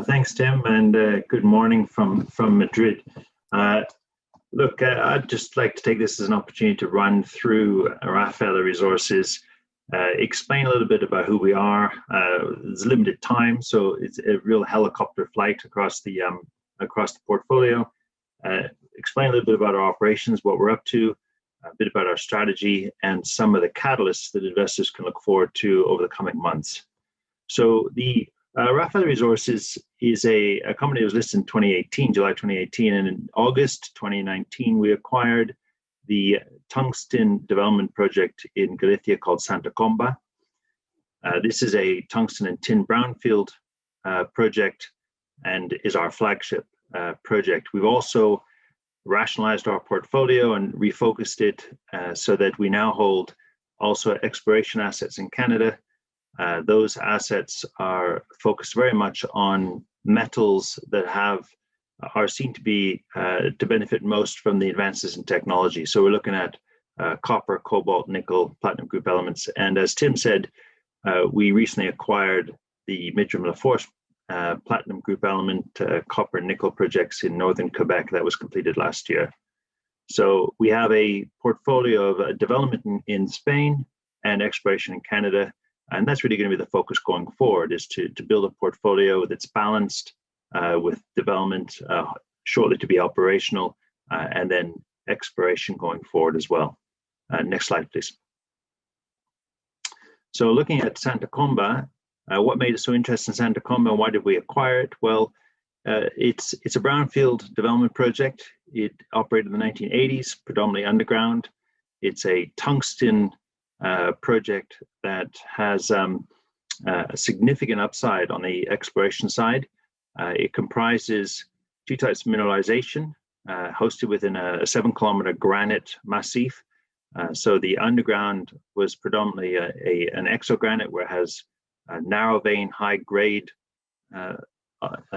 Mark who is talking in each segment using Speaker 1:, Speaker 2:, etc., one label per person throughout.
Speaker 1: Thanks, Tim, and good morning from Madrid. Look, I'd just like to take this as an opportunity to run through Rafaella Resources, explain a little bit about who we are. There's limited time, so it's a real helicopter flight across the portfolio. Explain a little bit about our operations, what we're up to, a bit about our strategy, and some of the catalysts that investors can look forward to over the coming months. So the Rafaella Resources is a company that was listed in 2018, July 2018, and in August 2019, we acquired the Tungsten development project in Galicia called Santa Comba. This is a tungsten and tin brownfield project and is our flagship project. We've also rationalized our portfolio and refocused it so that we now hold also exploration assets in Canada. Those assets are focused very much on metals that are seen to be to benefit most from the advances in technology. So we're looking at copper, cobalt, nickel, platinum group elements. And as Tim said, we recently acquired the Midrum-Laforce platinum group element copper nickel projects in northern Quebec that was completed last year. So we have a portfolio of development in Spain and exploration in Canada. And that's really going to be the focus going forward, is to build a portfolio that's balanced with development shortly to be operational, and then exploration going forward as well. Next slide, please. So looking at Santa Comba, what made us so interested in Santa Comba and why did we acquire it? Well, it's a brownfield development project. It operated in the 1980s, predominantly underground. It's a tungsten project that has a significant upside on the exploration side. It comprises two types of mineralization hosted within a 7-kilometer granite massif. So the underground was predominantly an exogranite where it has a narrow vein, high grade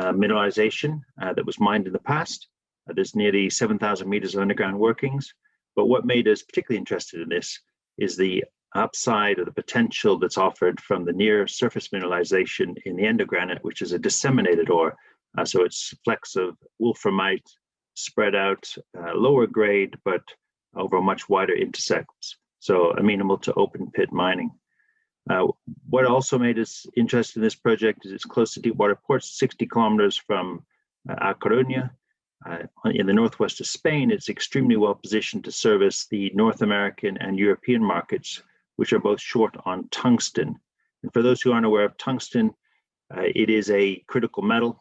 Speaker 1: mineralization that was mined in the past. There's nearly 7,000 meters of underground workings. But what made us particularly interested in this is the upside of the potential that's offered from the near surface mineralization in the endogranite, which is a disseminated ore. So it's flecks of wolframite spread out, lower grade, but over much wider intersects. So amenable to open pit mining. What also made us interested in this project is it's close to deep water ports, 60 kilometers from A Coruña. In the northwest of Spain, it's extremely well positioned to service the North American and European markets, which are both short on tungsten. And for those who aren't aware of tungsten, it is a critical metal.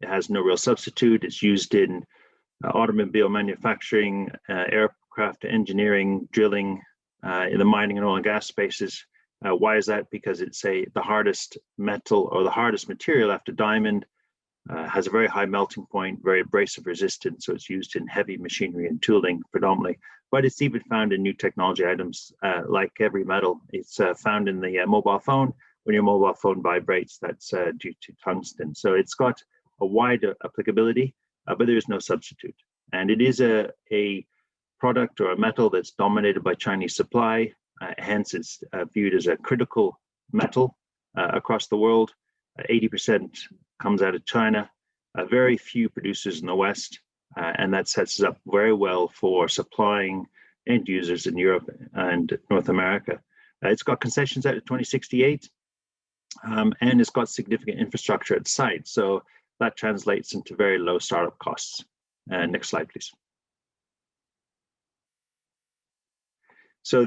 Speaker 1: It has no real substitute. It's used in automobile manufacturing, aircraft engineering, drilling, in the mining and oil and gas spaces. Why is that? Because it's the hardest metal or the hardest material after diamond. Has a very high melting point, very abrasive resistant, so it's used in heavy machinery and tooling predominantly. But it's even found in new technology items, like every metal. It's found in the mobile phone. When your mobile phone vibrates, that's due to tungsten. So it's got a wide applicability, but there is no substitute. And it is a product or a metal that's dominated by Chinese supply. Hence, it's viewed as a critical metal across the world. 80% comes out of China, very few producers in the West, and that sets us up very well for supplying end users in Europe and North America. It's got concessions out to 2068, and it's got significant infrastructure at site, so that translates into very low startup costs. Next slide, please. So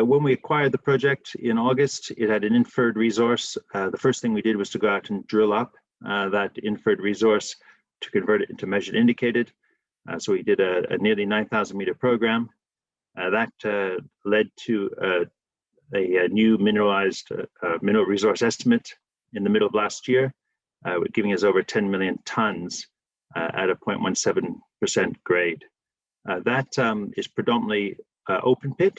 Speaker 1: when we acquired the project in August, it had an inferred resource. The first thing we did was to go out and drill up that inferred resource to convert it into measured indicated. So we did a nearly 9,000 meter program. That led to a new mineralized mineral resource estimate in the middle of last year, giving us over 10 million tons at a 0.17% grade. That is predominantly open pit,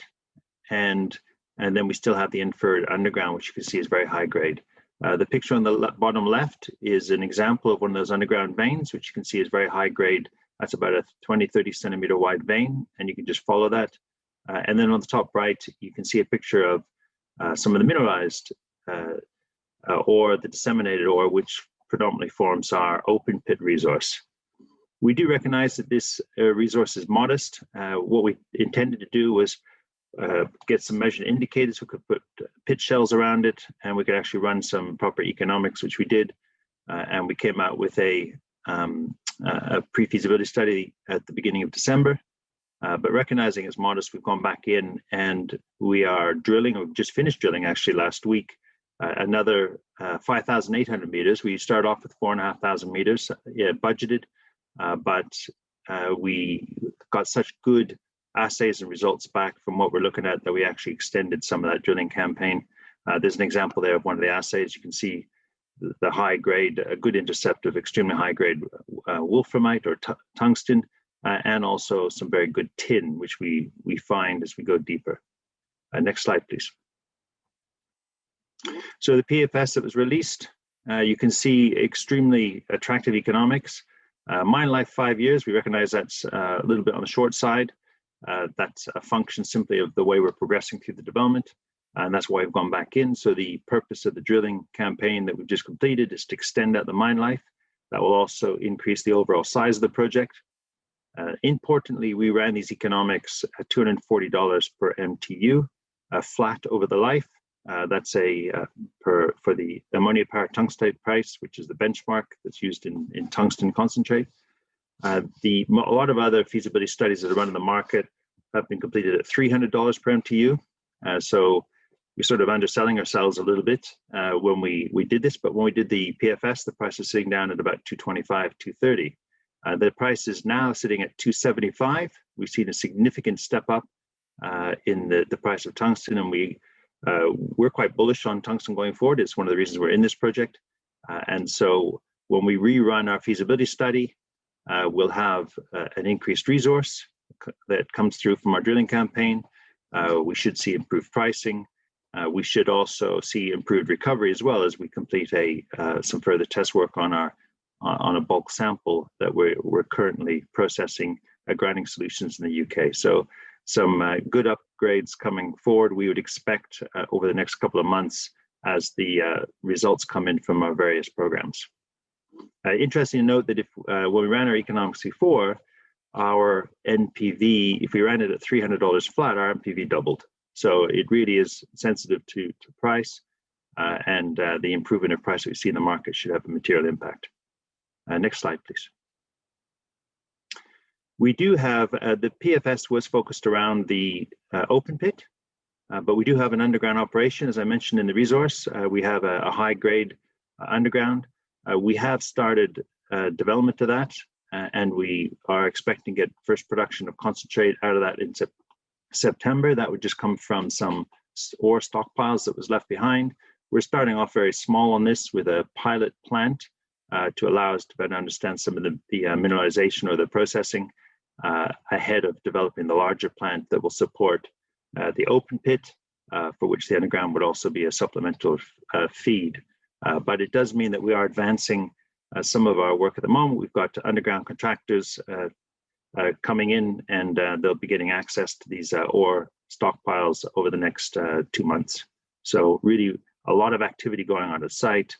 Speaker 1: and then we still have the inferred underground, which you can see is very high grade. The picture on the bottom left is an example of one of those underground veins, which you can see is very high grade. That's about a 20-30 centimeter wide vein, and you can just follow that. And then on the top right, you can see a picture of some of the mineralized ore, the disseminated ore, which predominantly forms our open pit resource. We do recognize that this resource is modest. What we intended to do was get some measured indicators. We could put pit shells around it, and we could actually run some proper economics, which we did. And we came out with a pre-feasibility study at the beginning of December. But recognizing it's modest, we've gone back in and we are drilling, or just finished drilling actually last week, another 5,800 meters. We start off with 4,500 meters budgeted, but we got such good assays and results back from what we're looking at that we actually extended some of that drilling campaign. There's an example there of one of the assays. You can see the high grade, a good intercept of extremely high grade wolframite or tungsten, and also some very good tin, which we find as we go deeper. Next slide, please. So the PFS that was released, you can see extremely attractive economics. Mine life 5 years, we recognize that's a little bit on the short side. That's a function simply of the way we're progressing through the development, and that's why we've gone back in. So the purpose of the drilling campaign that we've just completed is to extend out the mine life. That will also increase the overall size of the project. Importantly, we ran these economics at $240 per MTU, flat over the life. That's for the ammonia power tungstate price, which is the benchmark that's used in tungsten concentrate. A lot of other feasibility studies that are run in the market have been completed at $300 per MTU. So we're sort of underselling ourselves a little bit when we did this, but when we did the PFS, the price was sitting down at about $225, $230. The price is now sitting at $275. We've seen a significant step up in the price of tungsten, and we're quite bullish on tungsten going forward. It's one of the reasons we're in this project. And so when we rerun our feasibility study, we'll have an increased resource that comes through from our drilling campaign. We should see improved pricing. We should also see improved recovery as well as we complete some further test work on a bulk sample that we're currently processing at Grinding Solutions in the UK. So some good upgrades coming forward we would expect over the next couple of months as the results come in from our various programs. Interesting to note that when we ran our economics before, our NPV, if we ran it at $300 flat, our NPV doubled. So it really is sensitive to price, and the improvement of price that we see in the market should have a material impact. Next slide, please. We do have, the PFS was focused around the open pit, but we do have an underground operation, as I mentioned in the resource. We have a high grade underground. We have started development of that, and we are expecting to get first production of concentrate out of that in September. That would just come from some ore stockpiles that was left behind. We're starting off very small on this with a pilot plant to allow us to better understand some of the mineralization or the processing ahead of developing the larger plant that will support the open pit, for which the underground would also be a supplemental feed. But it does mean that we are advancing some of our work at the moment. We've got underground contractors coming in, and they'll be getting access to these ore stockpiles over the next 2 months. So really a lot of activity going on at site,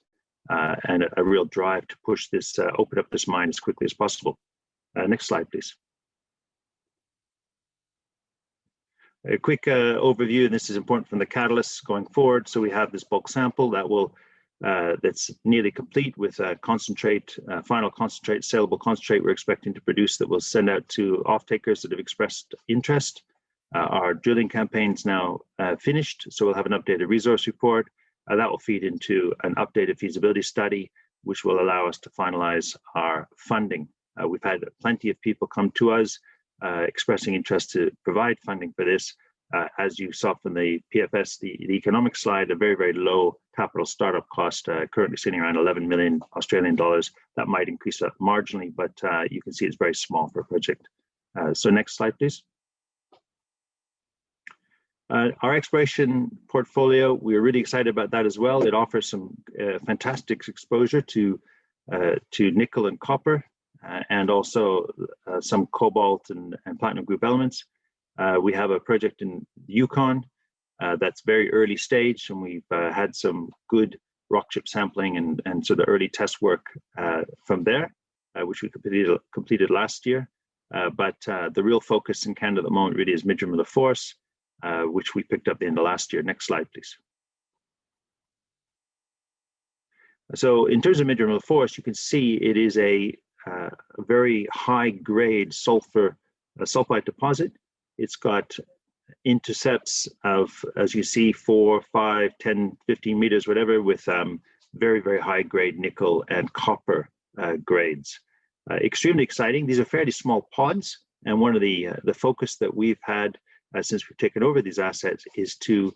Speaker 1: and a real drive to push this, open up this mine as quickly as possible. Next slide, please. A quick overview, and this is important from the catalysts going forward. So we have this bulk sample that will that's nearly complete with concentrate, final concentrate, saleable concentrate we're expecting to produce that we'll send out to off-takers that have expressed interest. Our drilling campaign's now finished, so we'll have an updated resource report. That will feed into an updated feasibility study, which will allow us to finalize our funding. We've had plenty of people come to us expressing interest to provide funding for this. As you saw from the PFS, the economic slide, a very, very low capital startup cost, currently sitting around 11 million Australian dollars. That might increase that marginally, but you can see it's very small for a project. So next slide, please. Our exploration portfolio, we're really excited about that as well. It offers some fantastic exposure to nickel and copper, and also some cobalt and platinum group elements. We have a project in Yukon that's very early stage, and we've had some good rock chip sampling and sort of early test work from there, which we completed last year. But the real focus in Canada at the moment really is Midrim of the Force, which we picked up in the last year. Next slide, please. So in terms of Midrim of the Force, you can see it is a very high-grade sulfide deposit. It's got intercepts of, as you see, 4, 5, 10, 15 meters, whatever, with very, very high-grade nickel and copper grades. Extremely exciting. These are fairly small pods, and one of the focus that we've had since we've taken over these assets is to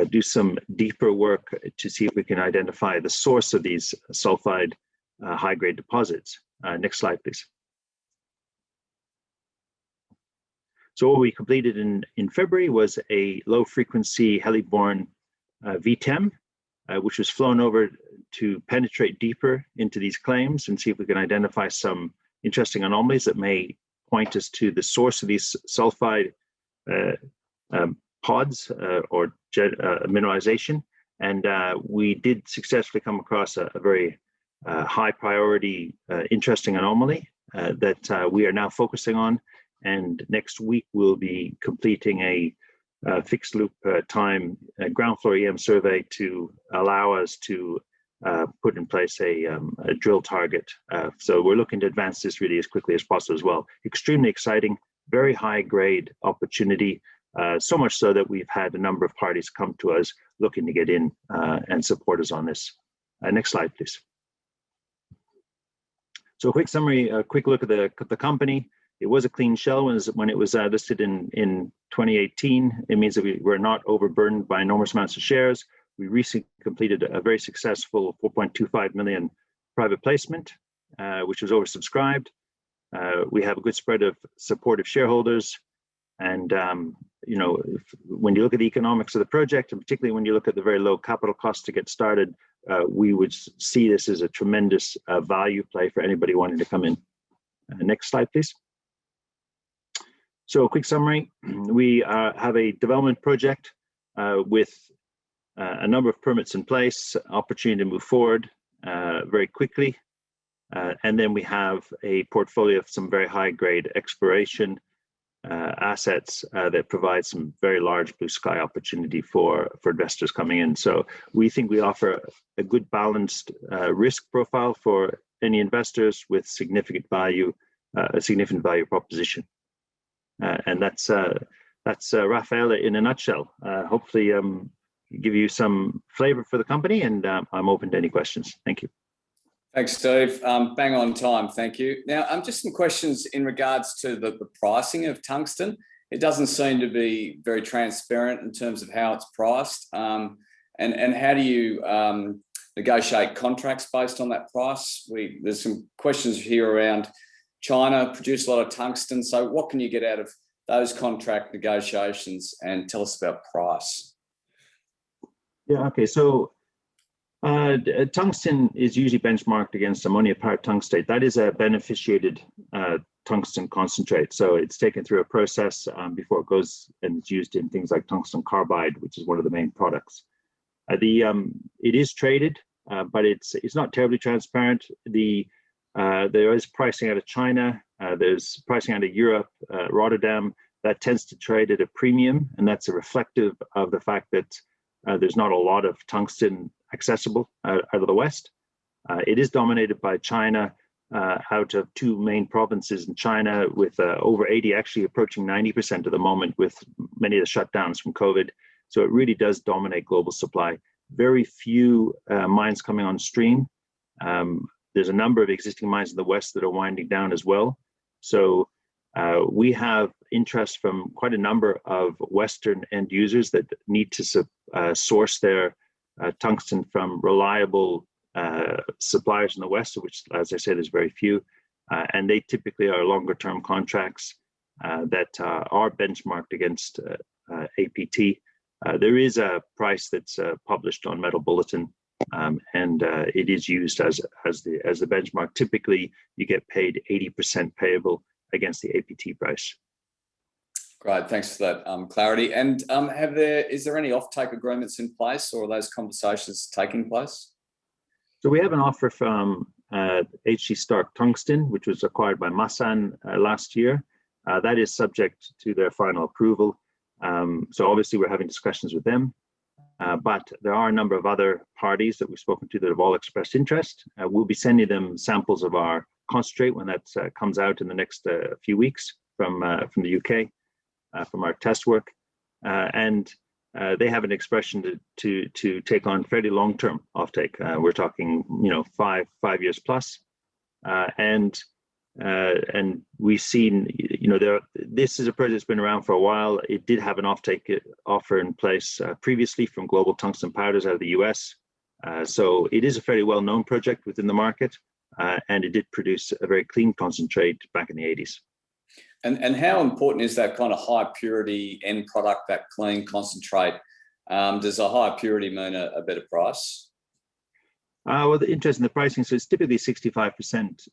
Speaker 1: do some deeper work to see if we can identify the source of these sulfide high-grade deposits. Next slide, please. So what we completed in February was a low-frequency heli-borne VTEM, which was flown over to penetrate deeper into these claims and see if we can identify some interesting anomalies that may point us to the source of these sulfide pods or mineralization. And we did successfully come across a very high priority, interesting anomaly that we are now focusing on. And next week, we'll be completing a fixed loop time ground floor EM survey to allow us to put in place a drill target. So we're looking to advance this really as quickly as possible as well. Extremely exciting, very high grade opportunity, so much so that we've had a number of parties come to us looking to get in and support us on this. Next slide, please. So a quick summary, a quick look at the company. It was a clean shell when it was listed in 2018. It means that we were not overburdened by enormous amounts of shares. We recently completed a very successful 4.25 million private placement, which was oversubscribed. We have a good spread of supportive shareholders. And you know, when you look at the economics of the project, and particularly when you look at the very low capital cost to get started, we would see this as a tremendous value play for anybody wanting to come in. Next slide, please. So a quick summary, we have a development project with a number of permits in place, opportunity to move forward very quickly. And then we have a portfolio of some very high grade exploration assets that provide some very large blue sky opportunity for investors coming in. So we think we offer a good balanced risk profile for any investors with significant value, a significant value proposition. And that's Rafaella in a nutshell. Hopefully give you some flavor for the company, and I'm open to any questions. Thank you.
Speaker 2: Thanks, Steve. Bang on time, thank you. Now, just some questions in regards to the pricing of tungsten. It doesn't seem to be very transparent in terms of how it's priced. And how do you negotiate contracts based on that price? There's some questions here around China produce a lot of tungsten. So what can you get out of those contract negotiations, and tell us about price?
Speaker 1: Yeah, okay. So tungsten is usually benchmarked against ammonia part tungstate. That is a beneficiated tungsten concentrate. So it's taken through a process before it goes and it's used in things like tungsten carbide, which is one of the main products. It is traded, but it's not terribly transparent. There is pricing out of China, there's pricing out of Europe, Rotterdam, that tends to trade at a premium, and that's a reflective of the fact that there's not a lot of tungsten accessible out of the West. It is dominated by China, out of two main provinces in China, with over 80, actually approaching 90% at the moment, with many of the shutdowns from COVID. So it really does dominate global supply. Very few mines coming on stream. There's a number of existing mines in the West that are winding down as well. So we have interest from quite a number of Western end users that need to source their tungsten from reliable suppliers in the West, which, as I said, is very few. And they typically are longer term contracts that are benchmarked against APT. There is a price that's published on Metal Bulletin, and it is used as the benchmark. Typically, you get paid 80% payable against the APT price.
Speaker 2: Great, thanks for that clarity. And is there any offtake agreements in place, or are those conversations taking place?
Speaker 1: So we have an offer from HC Stark Tungsten, which was acquired by Masan last year. That is subject to their final approval. So obviously we're having discussions with them, but there are a number of other parties that we've spoken to that have all expressed interest. We'll be sending them samples of our concentrate when that comes out in the next few weeks from the UK, from our test work. And they have an expression to take on fairly long-term offtake. We're talking, five years plus, and we've seen, this is a project that's been around for a while. It did have an offtake offer in place previously from Global Tungsten Powders out of the US. So it is a fairly well-known project within the market, and it did produce a very clean concentrate back in the 80s.
Speaker 2: And how important is that kind of high purity end product, that clean concentrate? Does a higher purity mean a better price?
Speaker 1: Well, the interest in the pricing, so it's typically 65%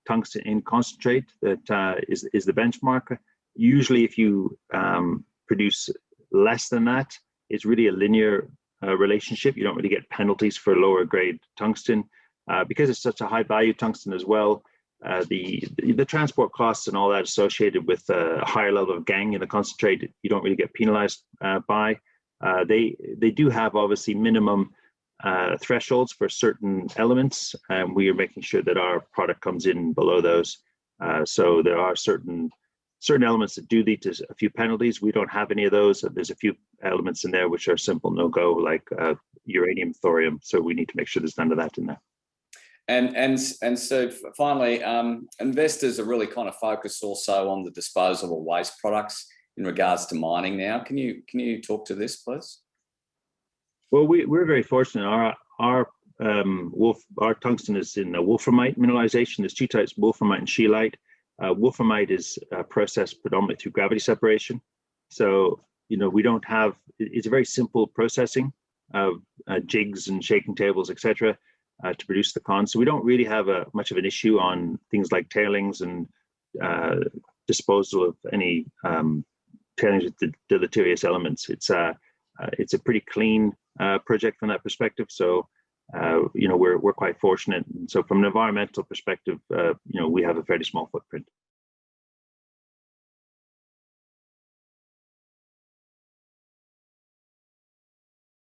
Speaker 1: tungsten in concentrate that is the benchmark. Usually if you produce less than that, it's really a linear relationship. You don't really get penalties for lower grade tungsten. Because it's such a high value tungsten as well, the transport costs and all that associated with a higher level of gangue in the concentrate, you don't really get penalized by. They do have obviously minimum thresholds for certain elements, and we are making sure that our product comes in below those. So there are certain elements that do lead to a few penalties. We don't have any of those. There's a few elements in there which are simple no-go, like uranium, thorium. So we need to make sure there's none of that in there.
Speaker 2: And so finally, investors are really kind of focused also on the disposable waste products in regards to mining now. Can you talk to this, please?
Speaker 1: Well, we're very fortunate. Our tungsten is in a wolframite mineralization. There's two types: wolframite and scheelite. Wolframite is processed predominantly through gravity separation. So we don't have. It's a very simple processing of jigs and shaking tables, etc. To produce the con. So we don't really have much of an issue on things like tailings and disposal of any tailings with deleterious elements. It's a pretty clean project from that perspective. So we're quite fortunate. And so from an environmental perspective, we have a fairly small footprint.